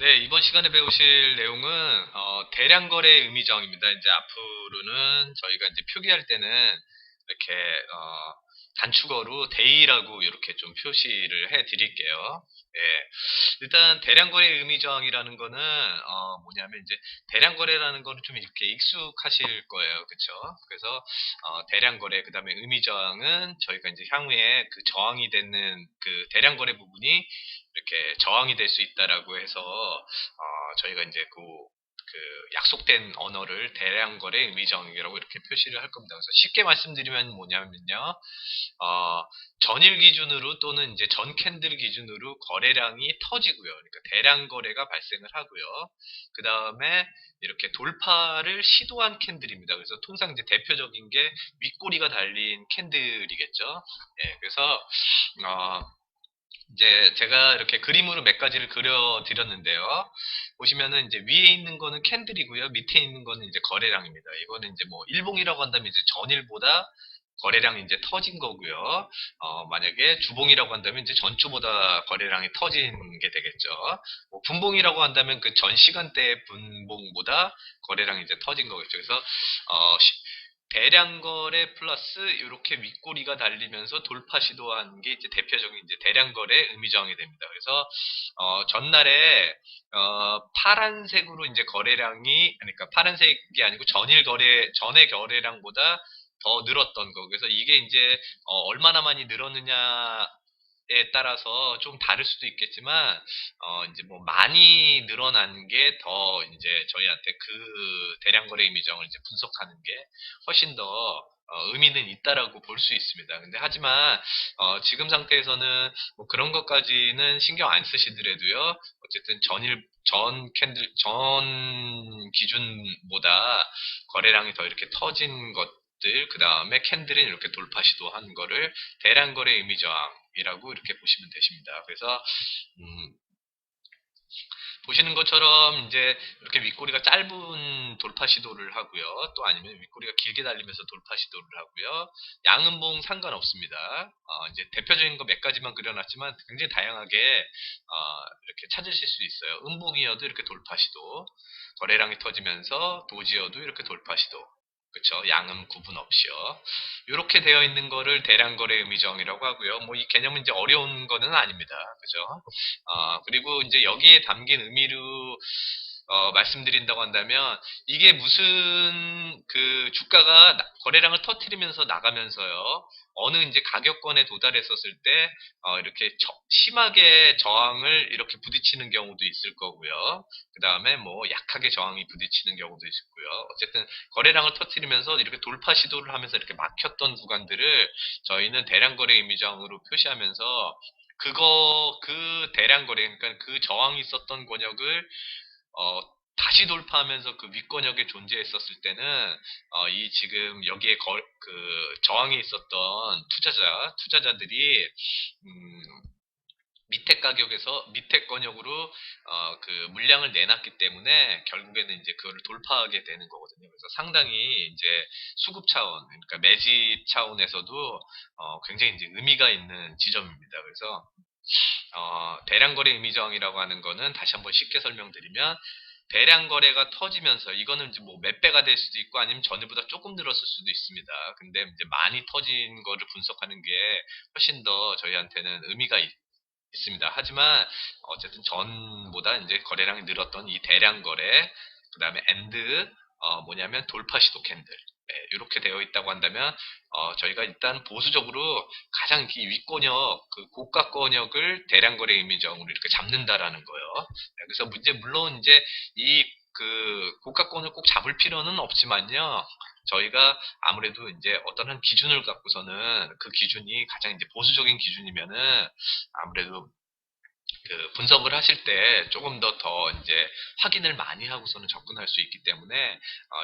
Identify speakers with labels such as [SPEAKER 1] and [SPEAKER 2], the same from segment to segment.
[SPEAKER 1] 네, 이번 시간에 배우실 내용은 대량 거래 의미정입니다. 이제 앞으로는 저희가 이제 표기할 때는 이렇게 단축어로 데이라고 이렇게 좀 표시를 해 드릴게요. 예. 일단 대량 거래 의미정이라는 거는 뭐냐면 이제 대량 거래라는 거는 좀 이렇게 익숙하실 거예요. 그쵸? 그래서 대량 거래 그다음에 의미저항은 저희가 이제 향후에 그 저항이 되는 그 대량 거래 부분이 이렇게 저항이 될 수 있다라고 해서 저희가 이제 그 약속된 언어를 대량 거래 의미정이라고 이렇게 표시를 할 겁니다. 그래서 쉽게 말씀드리면 뭐냐면요. 어, 전일 기준으로 또는 이제 전 캔들 기준으로 거래량이 터지고요. 그러니까 대량 거래가 발생을 하고요. 그 다음에 이렇게 돌파를 시도한 캔들입니다. 그래서 통상 이제 대표적인 게 윗꼬리가 달린 캔들이겠죠. 예, 그래서 어, 이제 제가 이렇게 그림으로 몇 가지를 그려드렸는데요. 보시면은 이제 위에 있는 거는 캔들이고요. 밑에 있는 거는 이제 거래량입니다. 이거는 이제 뭐 일봉이라고 한다면 이제 전일보다 거래량이 이제 터진 거고요. 만약에 주봉이라고 한다면 이제 전주보다 거래량이 터진 게 되겠죠. 뭐 분봉이라고 한다면 그 전 시간대 분봉보다 거래량이 이제 터진 거겠죠. 그래서 대량 거래 플러스 이렇게 윗꼬리가 달리면서 돌파 시도한 게 이제 대표적인 이제 대량 거래 의미저항이 됩니다. 그래서 전날에 파란색으로 이제 거래량이 그러니까 파란색이 아니고 전일 거래 전의 거래량보다 더 늘었던 거. 그래서 이게 이제 얼마나 많이 늘었느냐 에 따라서 좀 다를 수도 있겠지만, 이제 뭐 많이 늘어난 게 더 이제 저희한테 그 대량 거래 의미정을 이제 분석하는 게 훨씬 더 의미는 있다라고 볼 수 있습니다. 근데 하지만 지금 상태에서는 뭐 그런 것까지는 신경 안 쓰시더라도요. 어쨌든 전 캔들 전 기준보다 거래량이 더 이렇게 터진 것들, 그 다음에 캔들은 이렇게 돌파 시도한 거를 대량 거래 의미 저항이라고 이렇게 보시면 되십니다. 그래서 음, 보시는 것처럼 이제 이렇게 윗꼬리가 짧은 돌파 시도를 하고요. 또 아니면 윗꼬리가 길게 달리면서 돌파 시도를 하고요. 양음봉 상관없습니다. 이제 대표적인 거 몇 가지만 그려놨지만 굉장히 다양하게 이렇게 찾으실 수 있어요. 음봉이어도 이렇게 돌파 시도, 거래량이 터지면서 도지어도 이렇게 돌파 시도. 그쵸. 양음 구분 없이요. 이렇게 되어 있는 거를 대량 거래 의미정이라고 하고요. 뭐 이 개념은 이제 어려운 거는 아닙니다. 그죠? 그리고 이제 여기에 담긴 의미로 말씀드린다고 한다면 이게 무슨 그 주가가 거래량을 터트리면서 나가면서요. 어느 이제 가격권에 도달했었을 때 이렇게 심하게 저항을 이렇게 부딪히는 경우도 있을 거고요. 그 다음에 뭐 약하게 저항이 부딪히는 경우도 있고요. 어쨌든 거래량을 터트리면서 이렇게 돌파 시도를 하면서 이렇게 막혔던 구간들을 저희는 대량 거래 의미장으로 표시하면서 그 대량 거래, 그러니까 그 저항이 있었던 권역을, 다시 돌파하면서 그 윗권역에 존재했었을 때는, 이 지금 여기에 그 저항이 있었던 투자자들이, 음, 밑에 가격에서 밑에 권역으로 그 물량을 내놨기 때문에 결국에는 이제 그거를 돌파하게 되는 거거든요. 그래서 상당히 이제 수급 차원, 그러니까 매집 차원에서도 굉장히 이제 의미가 있는 지점입니다. 그래서 대량 거래 의미 저항이라고 하는 거는 다시 한번 쉽게 설명드리면 대량 거래가 터지면서 이거는 이제 뭐 몇 배가 될 수도 있고 아니면 전에보다 조금 늘었을 수도 있습니다. 근데 이제 많이 터진 거를 분석하는 게 훨씬 더 저희한테는 의미가 있습니다. 하지만 어쨌든 전보다 이제 거래량이 늘었던 이 대량 거래, 그 다음에 엔드, 뭐냐면 돌파 시도 캔들. 네, 이렇게 되어 있다고 한다면 저희가 일단 보수적으로 가장 이 윗권역, 그 고가 권역을 대량 거래 의미점으로 이렇게 잡는다라는 거예요. 네, 그래서 문제 물론 이제 이 그 고가권을 꼭 잡을 필요는 없지만요. 저희가 아무래도 이제 어떤 한 기준을 갖고서는 그 기준이 가장 이제 보수적인 기준이면은 아무래도 그 분석을 하실 때 조금 더 이제 확인을 많이 하고서는 접근할 수 있기 때문에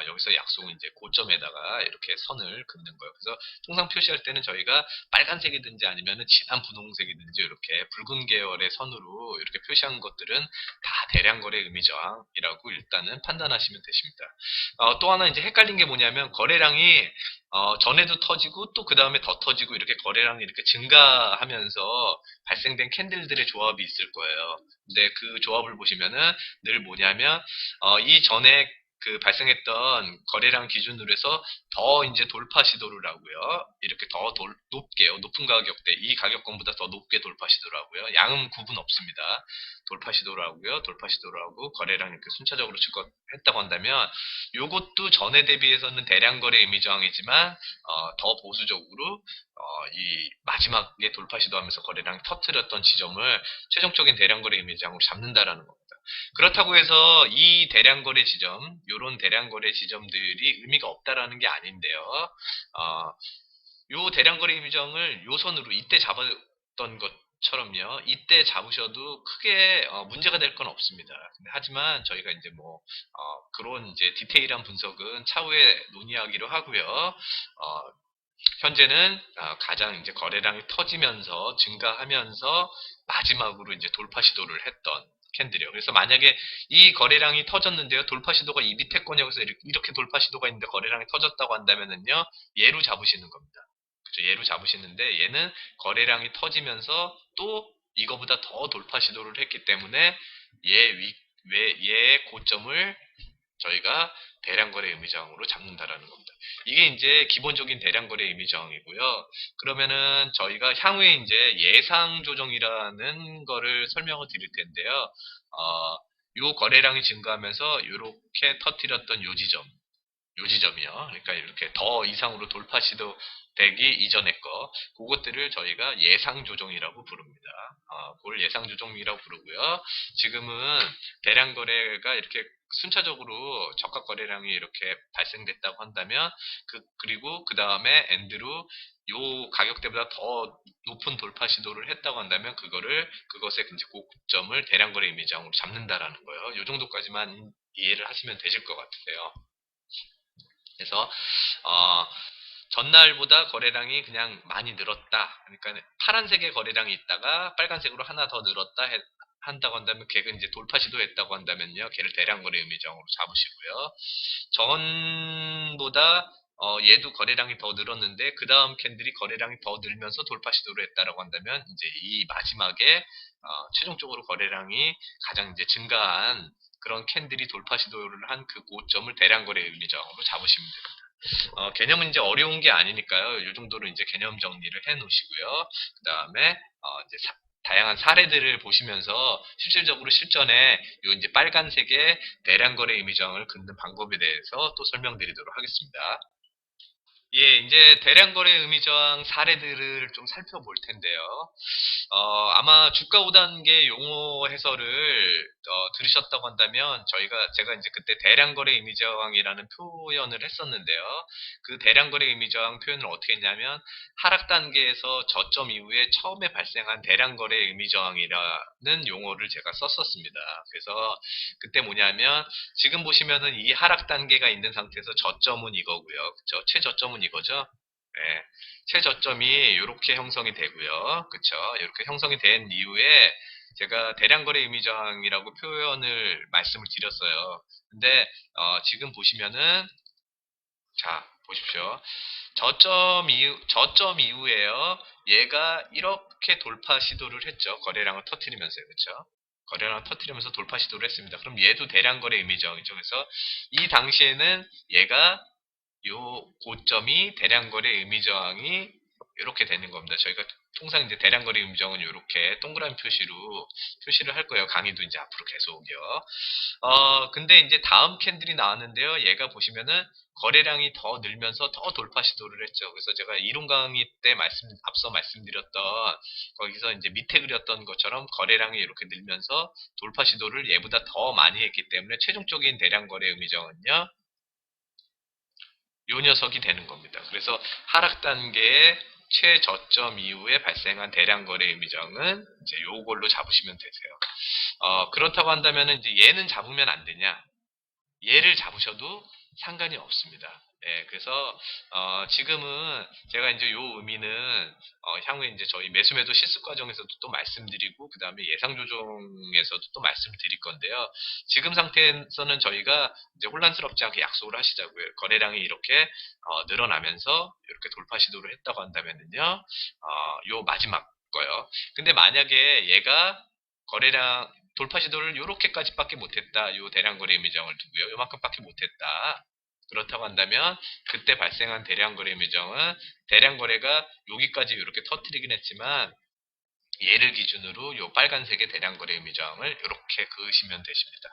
[SPEAKER 1] 여기서 약속은 이제 고점에다가 이렇게 선을 긋는 거예요. 그래서 통상 표시할 때는 저희가 빨간색이든지 아니면 진한 분홍색이든지 이렇게 붉은 계열의 선으로 이렇게 표시한 것들은 다 대량 거래 의미 저항이라고 일단은 판단하시면 되십니다. 또 하나 이제 헷갈린 게 뭐냐면 거래량이 전에도 터지고 또 그 다음에 더 터지고 이렇게 거래량이 이렇게 증가하면서 발생된 캔들들의 조합이 있을 거예요. 근데 그 조합을 보시면은 늘 뭐냐면 이 전에 그 발생했던 거래량 기준으로 해서 더 이제 돌파 시도를 하고요. 이렇게 더 높게요. 높은 가격대, 이 가격권보다 더 높게 돌파 시도를 하고요. 양은 구분 없습니다. 돌파 시도를 하고요. 돌파 시도를 하고 거래량 이렇게 순차적으로 증가했다고 한다면 요것도 전에 대비해서는 대량 거래 의미 저항이지만 더 보수적으로 이 마지막에 돌파 시도하면서 거래량이 터뜨렸던 지점을 최종적인 대량 거래 의미 저항으로 잡는다라는 겁니다. 그렇다고 해서 이 대량 거래 지점, 요런 대량 거래 지점들이 의미가 없다라는 게 아닌데요. 어, 요 대량 거래 의미 저항을 요 선으로 이때 잡았던 것처럼요. 이때 잡으셔도 크게 문제가 될 건 없습니다. 하지만 저희가 이제 뭐 그런 이제 디테일한 분석은 차후에 논의하기로 하고요. 현재는 가장 이제 거래량이 터지면서 증가하면서 마지막으로 이제 돌파 시도를 했던 캔들이요. 그래서 만약에 이 거래량이 터졌는데요. 돌파 시도가 이 밑에 거냐고서 이렇게 돌파 시도가 있는데 거래량이 터졌다고 한다면은요. 얘로 잡으시는 겁니다. 그렇죠? 얘로 잡으시는데 얘는 거래량이 터지면서 또 이거보다 더 돌파 시도를 했기 때문에 얘의 고점을 저희가 대량거래 의미저항으로 잡는다라는 겁니다. 이게 이제 기본적인 대량거래 의미저항이고요. 그러면은 저희가 향후에 이제 예상 조정이라는 거를 설명을 드릴 텐데요. 요 거래량이 증가하면서 이렇게 터뜨렸던 요 지점이요. 그러니까 이렇게 더 이상으로 돌파 시도 되기 이전의 거, 그것들을 저희가 예상 조정이라고 부릅니다. 그걸 예상 조정이라고 부르고요. 지금은 대량 거래가 이렇게 순차적으로 저가 거래량이 이렇게 발생됐다고 한다면 그리고 그 다음에 엔드로 요 가격대보다 더 높은 돌파 시도를 했다고 한다면 그것의 이제 고점을 대량 거래 의미장으로 잡는다라는 거예요. 요 정도까지만 이해를 하시면 되실 것 같으세요. 그래서 어, 전날보다 거래량이 그냥 많이 늘었다. 그러니까 파란색의 거래량이 있다가 빨간색으로 하나 더 늘었다 한다고 한다면 걔가 이제 돌파 시도했다고 한다면요. 걔를 대량 거래 의미정으로 잡으시고요. 전보다 얘도 거래량이 더 늘었는데 그 다음 캔들이 거래량이 더 늘면서 돌파 시도를 했다라고 한다면 이제 이 마지막에 최종적으로 거래량이 가장 이제 증가한 그런 캔들이 돌파 시도를 한 그 고점을 대량 거래 의미정으로 잡으시면 됩니다. 개념은 이제 어려운 게 아니니까요. 이 정도로 이제 개념 정리를 해 놓으시고요. 그 다음에, 이제 다양한 사례들을 보시면서 실질적으로 실전에 요 이제 빨간색의 대량 거래 의미저항을 긋는 방법에 대해서 또 설명드리도록 하겠습니다. 예, 이제 대량 거래 의미 저항 사례들을 좀 살펴볼 텐데요. 아마 주가 5단계 용어 해설을 들으셨다고 한다면 제가 이제 그때 대량 거래 의미 저항이라는 표현을 했었는데요. 그 대량 거래 의미 저항 표현을 어떻게 했냐면 하락 단계에서 저점 이후에 처음에 발생한 대량 거래 의미 저항이라는 용어를 제가 썼었습니다. 그래서 그때 뭐냐면 지금 보시면은 이 하락 단계가 있는 상태에서 저점은 이거고요. 그쵸? 최저점은 이거죠. 네. 최저점이 이렇게 형성이 되고요. 그쵸? 이렇게 형성이 된 이후에 제가 대량거래 의미저항이라고 표현을 말씀을 드렸어요. 근데 지금 보시면은 자 보십시오. 저점 이후에요. 얘가 이렇게 돌파 시도를 했죠. 거래량을 터트리면서요. 그쵸? 거래량을 터트리면서 돌파 시도를 했습니다. 그럼 얘도 대량거래 의미저항이죠. 그래서 이 당시에는 얘가 요 고점이 대량거래 의미저항이 이렇게 되는 겁니다. 저희가 통상 이제 대량거래 의미저항은 이렇게 동그라미 표시로 표시를 할 거예요. 강의도 이제 앞으로 계속요. 근데 이제 다음 캔들이 나왔는데요. 얘가 보시면은 거래량이 더 늘면서 더 돌파 시도를 했죠. 그래서 제가 이론 강의 때 앞서 말씀드렸던 거기서 이제 밑에 그렸던 것처럼 거래량이 이렇게 늘면서 돌파 시도를 얘보다 더 많이 했기 때문에 최종적인 대량 거래 의미저항은요. 요 녀석이 되는 겁니다. 그래서 하락 단계의 최저점 이후에 발생한 대량 거래 의미정은 이제 요걸로 잡으시면 되세요. 그렇다고 한다면 이제 얘는 잡으면 안 되냐? 얘를 잡으셔도 상관이 없습니다. 예, 그래서 지금은 제가 이제 요 의미는 향후에 이제 저희 매수매도 실습 과정에서도 또 말씀드리고 그다음에 예상 조정에서도 또 말씀드릴 건데요. 지금 상태에서는 저희가 이제 혼란스럽지 않게 약속을 하시자고요. 거래량이 이렇게 늘어나면서 이렇게 돌파 시도를 했다고 한다면은요. 요 마지막 거요. 근데 만약에 얘가 거래량 돌파 시도를 요렇게까지밖에 못했다. 요 대량 거래 의미정을 두고요. 요만큼밖에 못했다. 그렇다고 한다면 그때 발생한 대량 거래 미정은 대량 거래가 여기까지 이렇게 터트리긴 했지만 얘를 기준으로 요 빨간색의 대량 거래 미정을 이렇게 그으시면 되십니다.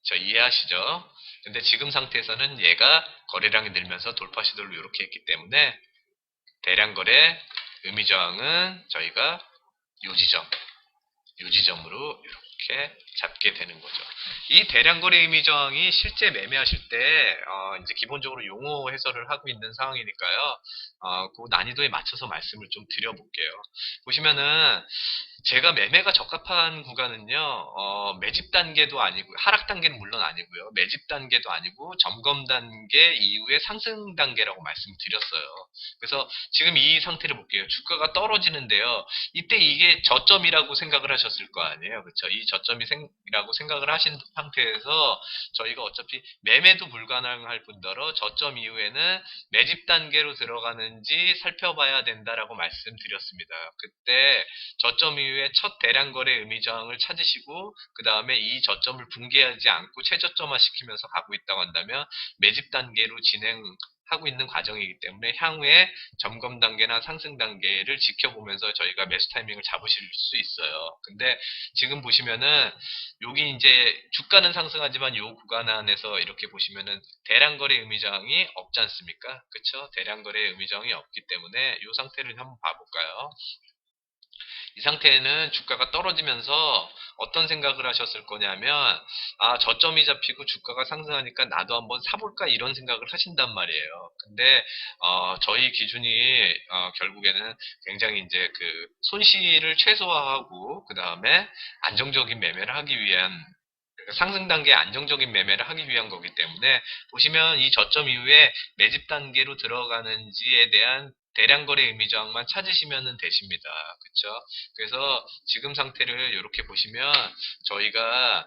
[SPEAKER 1] 저 이해하시죠? 근데 지금 상태에서는 얘가 거래량이 늘면서 돌파 시도를 이렇게 했기 때문에 대량 거래 의미 저항은 저희가 요 지점, 요 지점으로 이렇게 잡게 되는 거죠. 이 대량 거래 의미 저항이 실제 매매하실 때 이제 기본적으로 용어 해설을 하고 있는 상황이니까요. 그 난이도에 맞춰서 말씀을 좀 드려볼게요. 보시면은 제가 매매가 적합한 구간은요, 매집 단계도 아니고, 하락 단계는 물론 아니고요. 매집 단계도 아니고, 점검 단계 이후에 상승 단계라고 말씀드렸어요. 그래서 지금 이 상태를 볼게요. 주가가 떨어지는데요. 이때 이게 저점이라고 생각을 하셨을 거 아니에요. 그렇죠? 이 저점이라고 생각을 하신 상태에서 저희가 어차피 매매도 불가능할 뿐더러 저점 이후에는 매집 단계로 들어가는지 살펴봐야 된다라고 말씀드렸습니다. 그때 저점 이후에 첫 대량 거래 의미 저항을 찾으시고 그 다음에 이 저점을 붕괴하지 않고 최저점화 시키면서 가고 있다고 한다면 매집 단계로 진행하고 있는 과정이기 때문에 향후에 점검 단계나 상승 단계를 지켜보면서 저희가 매수 타이밍을 잡으실 수 있어요. 근데 지금 보시면은 여기 이제 주가는 상승하지만 요 구간 안에서 이렇게 보시면은 대량 거래 의미 저항이 없지 않습니까? 그쵸? 대량 거래 의미 저항이 없기 때문에 요 상태를 한번 봐볼까요? 이 상태에는 주가가 떨어지면서 어떤 생각을 하셨을 거냐면, 아, 저점이 잡히고 주가가 상승하니까 나도 한번 사볼까 이런 생각을 하신단 말이에요. 근데, 저희 기준이, 결국에는 굉장히 이제 그 손실을 최소화하고, 그 다음에 안정적인 매매를 하기 위한 상승 단계 안정적인 매매를 하기 위한 거기 때문에 보시면 이 저점 이후에 매집 단계로 들어가는지에 대한 대량 거래 의미 저항만 찾으시면 되십니다. 그렇죠? 그래서 지금 상태를 이렇게 보시면 저희가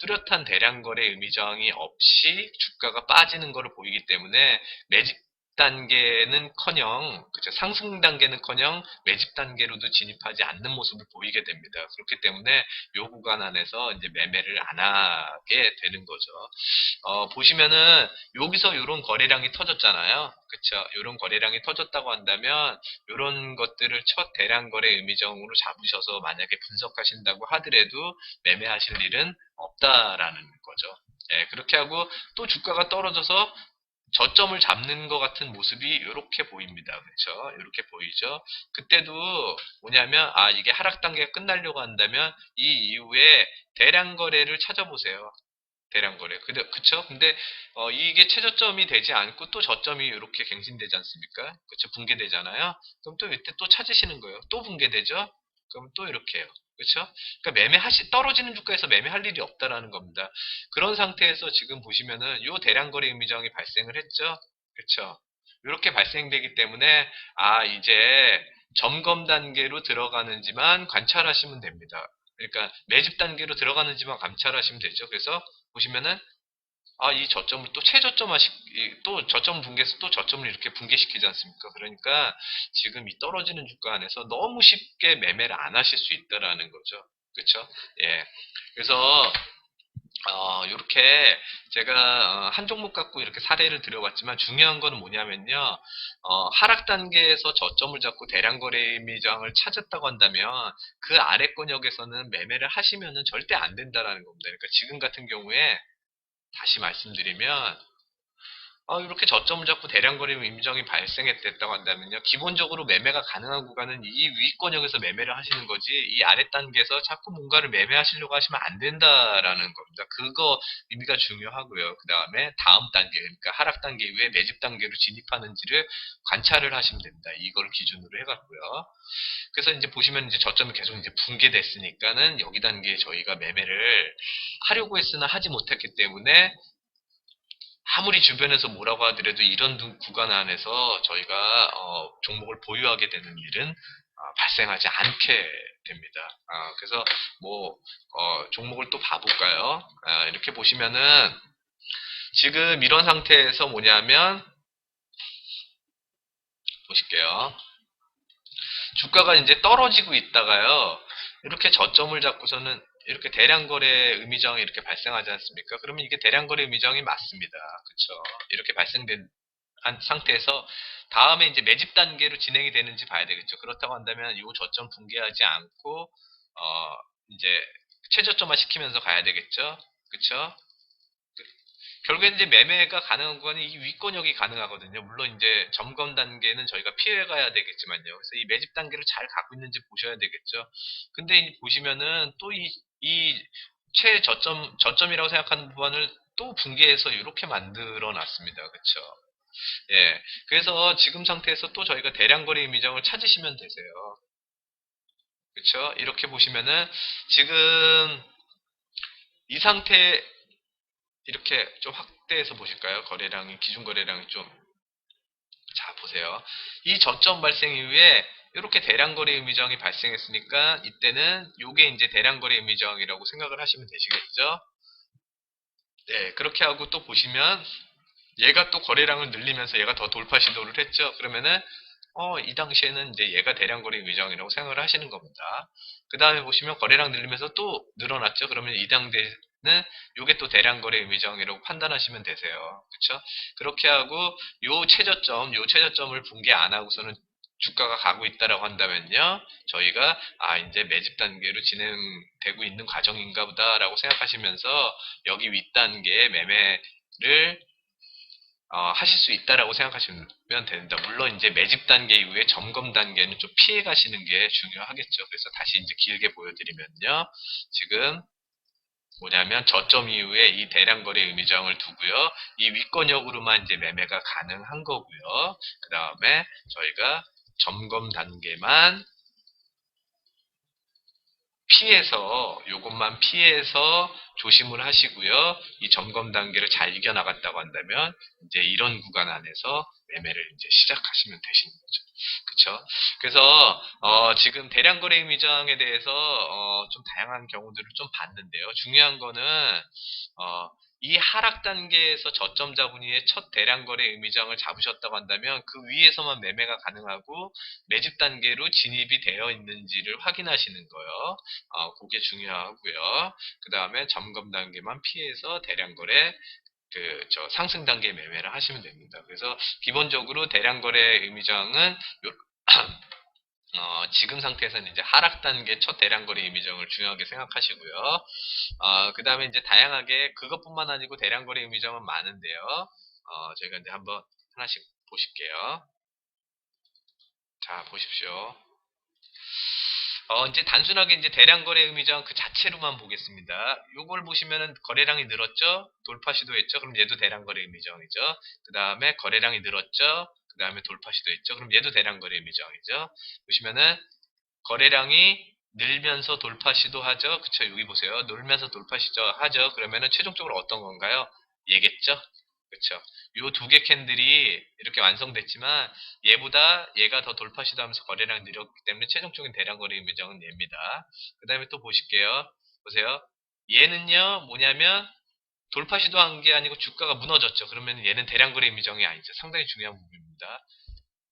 [SPEAKER 1] 뚜렷한 대량 거래 의미 저항이 없이 주가가 빠지는 것을 보이기 때문에 매집 단계는커녕 그죠 상승 단계는커녕 매집 단계로도 진입하지 않는 모습을 보이게 됩니다. 그렇기 때문에 요 구간 안에서 이제 매매를 안 하게 되는 거죠. 보시면은 여기서 이런 거래량이 터졌잖아요. 그쵸? 이런 거래량이 터졌다고 한다면 이런 것들을 첫 대량 거래 의미정으로 잡으셔서 만약에 분석하신다고 하더라도 매매하실 일은 없다라는 거죠. 예, 그렇게 하고 또 주가가 떨어져서 저점을 잡는 것 같은 모습이 이렇게 보입니다. 그렇죠? 이렇게 보이죠? 그때도 뭐냐면 이게 하락 단계가 끝나려고 한다면 이 이후에 대량 거래를 찾아보세요. 대량 거래. 그쵸? 근데 이게 최저점이 되지 않고 또 저점이 이렇게 갱신되지 않습니까? 그쵸? 붕괴되잖아요. 그럼 또 이때 또 찾으시는 거예요. 또 붕괴되죠? 그럼 또 이렇게 해요. 그쵸? 그러니까 떨어지는 주가에서 매매할 일이 없다라는 겁니다. 그런 상태에서 지금 보시면은 요 대량 거래 의미정이 발생을 했죠? 그쵸? 이렇게 발생되기 때문에 이제 점검 단계로 들어가는지만 관찰하시면 됩니다. 그러니까 매집 단계로 들어가는지만 관찰하시면 되죠. 그래서 보시면은 이 저점을 또 또 저점 붕괴해서 또 저점을 이렇게 붕괴시키지 않습니까? 그러니까 지금 이 떨어지는 주가 안에서 너무 쉽게 매매를 안 하실 수 있다라는 거죠. 그렇죠? 예. 그래서 이렇게 제가 한 종목 갖고 이렇게 사례를 드려봤지만 중요한 거는 뭐냐면요. 하락 단계에서 저점을 잡고 대량 거래 미장을 찾았다고 한다면 그 아래 권역에서는 매매를 하시면은 절대 안 된다라는 겁니다. 그러니까 지금 같은 경우에 다시 말씀드리면 이렇게 저점을 잡고 대량 거래 임정이 발생했다고 한다면요. 기본적으로 매매가 가능한 구간은 이 위권역에서 매매를 하시는 거지 이 아래 단계에서 자꾸 뭔가를 매매하시려고 하시면 안 된다라는 겁니다. 그거 의미가 중요하고요. 그 다음에 다음 단계 그러니까 하락 단계 이후에 매집 단계로 진입하는지를 관찰을 하시면 됩니다. 이걸 기준으로 해갖고요. 그래서 이제 보시면 이제 저점이 계속 이제 붕괴됐으니까는 여기 단계에 저희가 매매를 하려고 했으나 하지 못했기 때문에 아무리 주변에서 뭐라고 하더라도 이런 구간 안에서 저희가 종목을 보유하게 되는 일은 발생하지 않게 됩니다. 그래서 뭐 종목을 또 봐볼까요? 이렇게 보시면은 지금 이런 상태에서 뭐냐면 보실게요. 주가가 이제 떨어지고 있다가요. 이렇게 저점을 잡고서는 이렇게 대량 거래 의미정이 이렇게 발생하지 않습니까? 그러면 이게 대량 거래 의미정이 맞습니다. 그렇죠? 이렇게 발생된 상태에서 다음에 이제 매집 단계로 진행이 되는지 봐야 되겠죠. 그렇다고 한다면 이 저점 붕괴하지 않고 이제 최저점화 시키면서 가야 되겠죠. 그렇죠? 결국엔 이제 매매가 가능한 구간이 이 윗권역이 가능하거든요. 물론 이제 점검 단계는 저희가 피해 가야 되겠지만요. 그래서 이 매집 단계를 잘 갖고 있는지 보셔야 되겠죠. 근데 보시면은 또 이 저점이라고 생각하는 부분을 또 붕괴해서 이렇게 만들어 놨습니다. 그쵸? 예. 그래서 지금 상태에서 또 저희가 대량 거래 의미점을 찾으시면 되세요. 그쵸? 이렇게 보시면은 지금 이 상태 이렇게 좀 확대해서 보실까요? 거래량이, 기준 거래량이 좀, 자, 보세요. 이 저점 발생 이후에 이렇게 대량 거래 의미정이 발생했으니까 이때는 요게 이제 대량 거래 의미정이라고 생각을 하시면 되시겠죠? 네, 그렇게 하고 또 보시면 얘가 또 거래량을 늘리면서 얘가 더 돌파 시도를 했죠. 그러면은 이 당시에는 이제 얘가 대량 거래 의미정이라고 생각을 하시는 겁니다. 그 다음에 보시면 거래량 늘리면서 또 늘어났죠. 그러면 이 당대는 요게 또 대량 거래 의미정이라고 판단하시면 되세요. 그렇죠? 그렇게 하고 요 최저점을 붕괴 안 하고서는 주가가 가고 있다라고 한다면요. 저희가 이제 매집 단계로 진행되고 있는 과정인가 보다라고 생각하시면서 여기 윗단계의 매매를 하실 수 있다라고 생각하시면 됩니다. 물론 이제 매집 단계 이후에 점검 단계는 좀 피해 가시는 게 중요하겠죠. 그래서 다시 이제 길게 보여드리면요. 지금 뭐냐면 저점 이후에 이 대량 거래 의미장을 두고요. 이 윗권역으로만 이제 매매가 가능한 거고요. 그 다음에 저희가 점검 단계만 피해서 요것만 피해서 조심을 하시고요. 이 점검 단계를 잘 이겨나갔다고 한다면 이제 이런 구간 안에서 매매를 이제 시작하시면 되시는 거죠. 그쵸? 그래서 지금 대량 거래 미장에 대해서 좀 다양한 경우들을 좀 봤는데요. 중요한 거는 어, 이 하락 단계에서 저점 잡은 후에 첫 대량 거래 의미장을 잡으셨다고 한다면 그 위에서만 매매가 가능하고 매집 단계로 진입이 되어 있는지를 확인하시는 거예요. 그게 중요하고요. 그 다음에 점검 단계만 피해서 대량 거래 상승 단계 매매를 하시면 됩니다. 그래서 기본적으로 대량 거래 의미장은 지금 상태에서는 이제 하락 단계 첫 대량 거래 의미장을 중요하게 생각하시고요. 그 다음에 이제 다양하게 그것뿐만 아니고 대량 거래 의미장은 많은데요. 저희가 이제 한번 하나씩 보실게요. 자, 보십시오. 이제 단순하게 이제 대량 거래 의미장 그 자체로만 보겠습니다. 요걸 보시면은 거래량이 늘었죠? 돌파 시도했죠? 그럼 얘도 대량 거래 의미장이죠. 그 다음에 거래량이 늘었죠? 그 다음에 돌파 시도했죠? 그럼 얘도 대량 거래 의미장이죠. 보시면은 거래량이 늘면서 돌파 시도하죠? 그쵸? 여기 보세요. 늘면서 돌파 시도하죠? 그러면은 최종적으로 어떤 건가요? 얘겠죠? 그쵸? 요 두 개 캔들이 이렇게 완성됐지만 얘보다 얘가 더 돌파 시도하면서 거래량이 늘었기 때문에 최종적인 대량 거래 의미정은 얘입니다. 그 다음에 또 보실게요. 보세요. 얘는요, 뭐냐면 돌파 시도한 게 아니고 주가가 무너졌죠. 그러면 얘는 대량 거래 의미정이 아니죠. 상당히 중요한 부분입니다.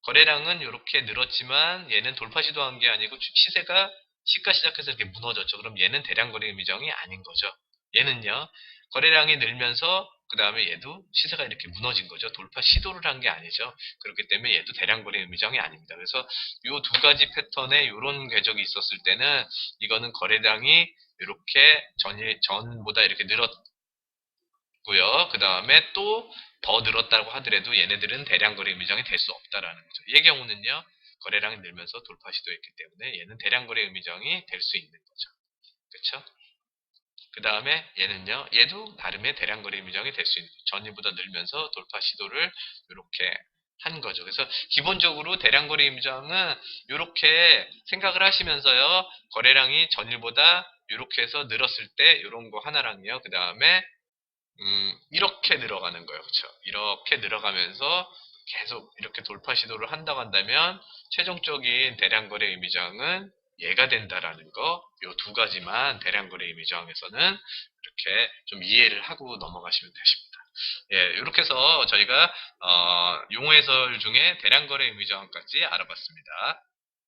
[SPEAKER 1] 거래량은 이렇게 늘었지만 얘는 돌파 시도한 게 아니고 시세가 시가 시작해서 이렇게 무너졌죠. 그럼 얘는 대량 거래 의미정이 아닌 거죠. 얘는요. 거래량이 늘면서 그 다음에 얘도 시세가 이렇게 무너진 거죠. 돌파 시도를 한 게 아니죠. 그렇기 때문에 얘도 대량 거래 의미정이 아닙니다. 그래서 이 두 가지 패턴에 이런 궤적이 있었을 때는 이거는 거래량이 이렇게 전보다 이렇게 늘었고요. 그 다음에 또 더 늘었다고 하더라도 얘네들은 대량 거래 의미정이 될 수 없다라는 거죠. 얘 경우는요. 거래량이 늘면서 돌파 시도했기 때문에 얘는 대량 거래 의미정이 될 수 있는 거죠. 그렇죠? 그 다음에 얘는요. 얘도 나름의 대량 거래 의미정이 될 수 있는 거죠. 전일보다 늘면서 돌파 시도를 이렇게 한 거죠. 그래서 기본적으로 대량 거래 의미정은 이렇게 생각을 하시면서요. 거래량이 전일보다 이렇게 해서 늘었을 때 이런 거 하나랑요. 그 다음에 이렇게 늘어가는 거예요. 그렇죠? 이렇게 늘어가면서 계속 이렇게 돌파 시도를 한다고 한다면 최종적인 대량거래 의미저항은 얘가 된다라는 거, 요 두 가지만 대량거래 의미저항에서는 이렇게 좀 이해를 하고 넘어가시면 되십니다. 예, 이렇게 해서 저희가 용어 해설 중에 대량거래 의미저항까지 알아봤습니다.